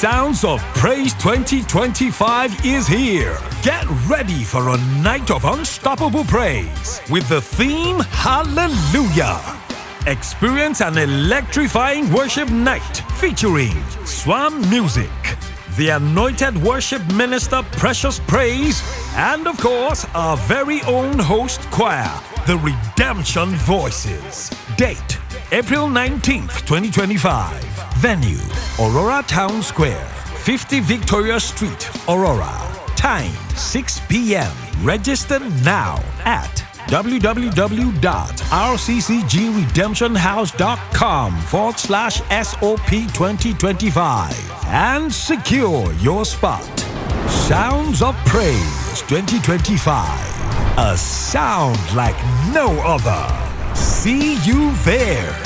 Sounds of Praise 2025 is here. Get ready for a night of unstoppable praise with the theme Hallelujah. Experience an electrifying worship night featuring Swam Music, the anointed worship minister Precious Praise, and of course, our very own host choir, the Redemption Voices. Date, April 19th, 2025. Venue, Aurora Town Square, 50 Victoria Street, Aurora. Time, 6 p.m. Register now at www.rccgredemptionhouse.com/SOP 2025 and secure your spot. Sounds of Praise 2025. A sound like no other. See you there.